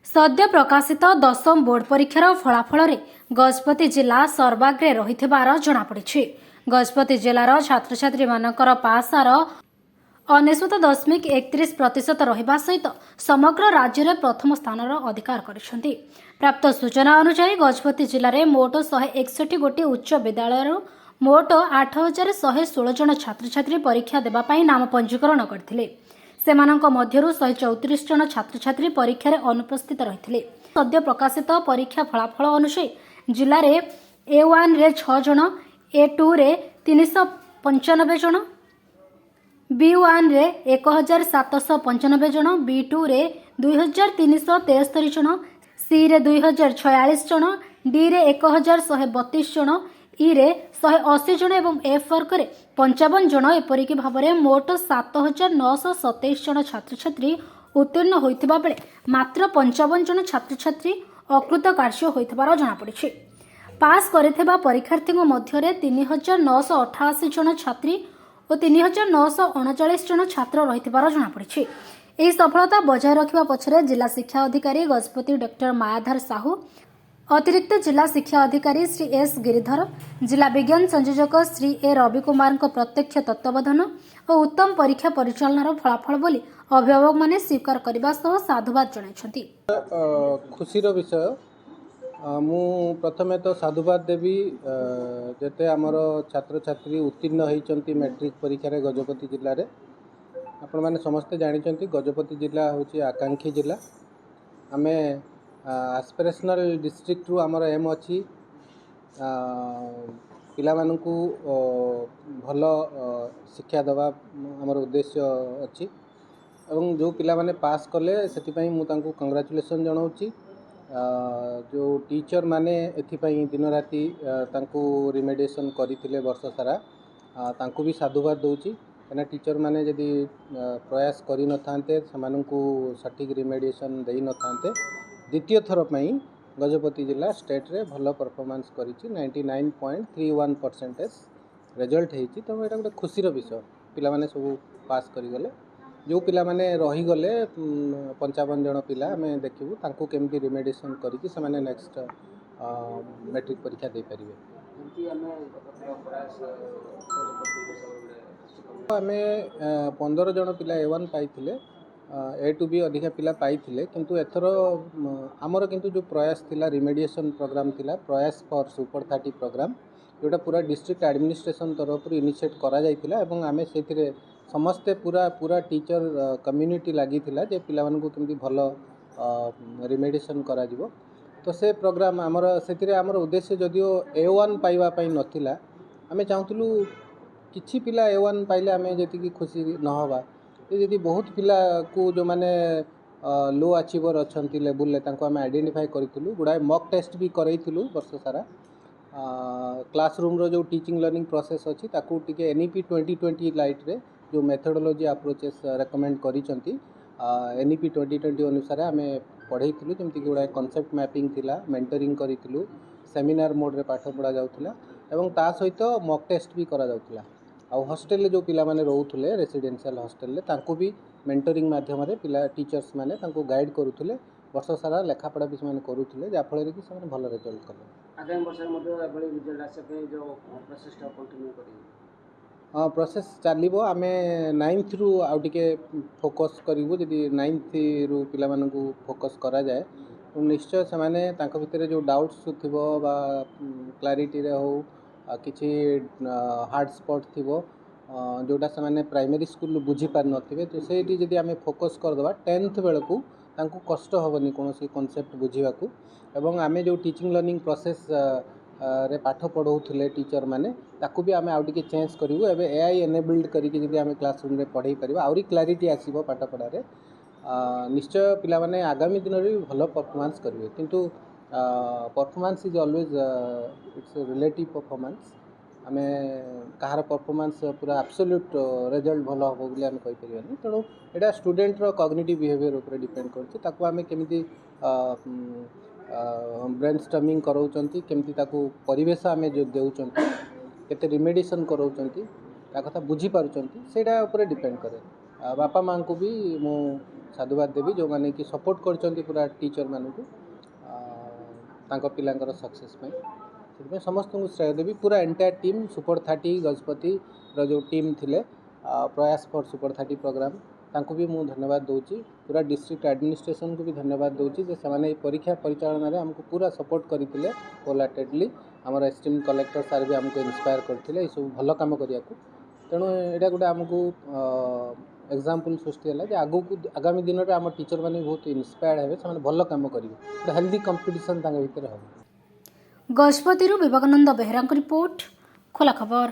सद्य प्रकाशित दशम बोर्ड परीक्षार फलाफल गजपति जिला सर्वाग्रे रही जनापड़ी। गजपति जिलार छात्र छात्री मानकर पास हार 99.31% रहिबा सहित समग्र राज्य में प्रथम स्थान अधिकार करिसेंती। प्राप्त सूचना अनुसार गजपति जिले में मोट 161 गोटी उच्च विद्यालय मोट 8116 जन छात्र छात्री परीक्षा देवाई नाम पंजीकरण करथिले। सेमानंक मध्यरु 134 जन छात्र छात्री परीक्षा रे अनुपस्थित रहिथिले। सद्य प्रकाशित परीक्षा फलाफल अनुसार जिले में A1 रे 6 जन, A2 रे 395 जन, B1 रे 1795 जन, B2 रे 2373 जन, C रे 2046 जन, D रे 1132 जन, ई रे 180 जन एवं एफ वर्ग रे 55 जन एपरिक भाव में मोट 7927 जन छात्र छात्री उत्तीर्ण होइथिबा बेले मात्र 55 जन छात्र छात्री अकृत कार्य होइथिबार जनापड़ी। पास करिथिबा परीक्षार्थी मध्य 3988 जन छात्री और 3939 जन छात्र रहिथिबार जनापड़ी। एही सफलता बजाय रखिबा पछरे जिला शिक्षा अधिकारी गजपति डॉक्टर मायाधार साहू, अतिरिक्त जिला शिक्षा अधिकारी श्री एस गिरिधर, जिला विज्ञान संयोजक श्री ए रवि कुमार प्रत्यक्ष तत्वावधान और उत्तम परीक्षा परिचालनार फलाफल बोली अभिभावक माने स्वीकार करने साधुवाद जणाइछन्ति। खुशीर विषय मु प्रथमे तो साधुवाद देवी जेते आमर छात्र छात्री उत्तीर्ण होइछन्ति मैट्रिक परीक्षा रे गजपति जिल्ला रे। आपण माने समस्ते जानिछन्ति गजपति जिल्ला होछि आकांक्षी जिल्ला। आमे एस्पिरेशनल डिस्ट्रिक्ट रु आमर एम अच्छी पिला मानकु भल शिक्षा दवा आमर उद्देश्य अच्छी एवं जो पिला माने पास कले सेतिपई मु तांकु कांग्रेचुलेशन जनाउची। जो टीचर माने एथिपई दिन राति तांकु रिमेडिएशन करिथिले वर्ष सारा तांकु भी साधुवाद दउची। कना टीचर माने यदि प्रयास करि न थांते समानकु सटीक रिमेडिएशन देई न थांते द्वितीय थर पई गजपति जिला स्टेट रे भल परफॉर्मेंस करिछि। 99.31% रिजल्ट हेछि। तो एटा गोटे खुशीर विषय पिला माने सब पास करि गले। जो पिला माने रही गले 55 जन पिला हमें देखिबु तांको केमती रिमेडिएशन करिकि से माने नेक्स्ट मैट्रिक परीक्षा दे परिबे। हमें 15 जन पिला A1 पाइथिले, A2 भी अधिका पिला पाइथिले, किंतु एथर आमर किंतु जो प्रयास थिला रिमेडिएशन प्रोग्राम थिला प्रयास फॉर सुपर 30 प्रोग्राम जोटा पूरा डिस्ट्रिक्ट एडमिनिस्ट्रेशन तरफ इनिशिएट करा जाइथिला एवं आमे सेथिरे समस्ते पूरा टीचर कम्युनिटी लगी थिला जे पिला मानकु केमती भल रिमेडिएशन करा जिवो। तो से प्रोग्राम आमर सेथिरे आमर उद्देश्य जदियो A1 पाइबा पई नथिला, आमे चाहूतलु किछि पिला A1 पाइले आमे जेति की खुशी न होबा। यदि बहुत पिला को जो माने लो अचीवर अच्छी लेवल ले तांको आमे आइडेंटिफाई करिथिलु। गुडाय मॉक टेस्ट भी करैथिलु वर्ष सारा। क्लासरूम रो जो टीचिंग लर्निंग प्रोसेस अछि ताकू टिके NEP 2020 लाइट रे जो मेथोडोलॉजी अप्रोचेस रेकमेंड करिसंती NEP 2020 अनुसार आमे पढ़ैथिलु। जेमति कि गुडाय कांसेप्ट मैपिंग थिला, मेंटरिंग करिथिलु, सेमिनार मोड रे पाठ पढ़ा जाउथिला एवं ता सहित मॉक टेस्ट भी करा जाउथिला। आ हॉस्टल जो पिला माने रहउथले रेसिडेंशियल हॉस्टल ले तांको भी मेंटरिंग माध्यम रे पिला टीचर्स माने तांको गाइड करूथले। वर्ष सारा लेखा पढ़ा भी माने करूथले जा फल रे कि से भल रिजल्ट कले। आगामी वर्ष मध्ये एबळी रिजल्ट आसे पे जो प्रोसेस टा कंटिन्यू करी। हाँ प्रोसेस चलिबो। आमे 9th रु आउ टिके फोकस करिवो। जदि 9th रु पिला मानकु फोकस करा जाए तो निश्चय से माने तांको भितरे जो डाउट्स थिबो बा क्लैरिटी रे हो किछि हार्ड स्पॉट थिबो जोटा से माने प्राइमरी स्कूल बुझी पार नथिबे तो सेठी जदि आमे फोकस कर दबा 10th बेलकु तांको कष्ट होबनी कोनोसी कांसेप्ट बुझीबाकू। एवं आमे जो टीचिंग लर्निंग प्रोसेस रे पाठ पढ़ौथले टीचर माने ताकू भी आमे आउटी के चेंज करिवो। एबे AI एनेबल्ड करिकि जदि आमे क्लासरूम रे पढ़ाई परिबा आउरी क्लैरिटी आसीबो पाठ पढ़ा रे। निश्चय पिला माने आगामी दिन रे भलो परफॉर्मेंस करिवे। किंतु performance is always it's relative performance. आमे कहार परफॉर्मेंस पूरा एब्सोल्यूट रिजल्ट भलो हो बोली आमे कहि परिबानी। तेणु एटा स्टूडेंट रो कॉग्निटिव बिहेवियर ऊपर डिपेंड करछि। ताकू आमे केमिति ब्रेनस्टॉर्मिंग कराउचंती, केमिति ताकू परिवेश आमे जो देउचंती, केते रिमेडिएशन कराउचंती ता कथा बुझी पारुचंती, सेटा ऊपर डिपेंड करे। बापा माँ को भी मु साधुवाद देवी जो मैंने कि सपोर्ट कर पूरा टीचर मान को पिलांकर सक्सेस से समस्त को श्रेय देवी पूरा एंटायर टीम सुपर 30 गजपति जो टीम थिले प्रयास फॉर सुपर 30 प्रोग्राम तांको भी मु धन्यवाद दूची पूरा डिस्ट्रिक्ट एडमिनिस्ट्रेशन को भी धन्यवाद दूची जे से परीक्षा परिचालन में हमको पूरा सपोर्ट करते होलहार्टेडली आमर एसटीएम कलेक्टर सार भी हमको इंस्पायर करते ये सब भल कम करिया तेणु यहाँ गोटे आमको एग्जाम्पल सृष्टि है आगू आगामी दिन में आम टीचर मैंने बहुत इंस्पायर्ड हे से भल कम करेंगे हेल्दी कंपटीशन भितर हम गजपति विवेकानंद बेहरा रिपोर्ट खोला खबर।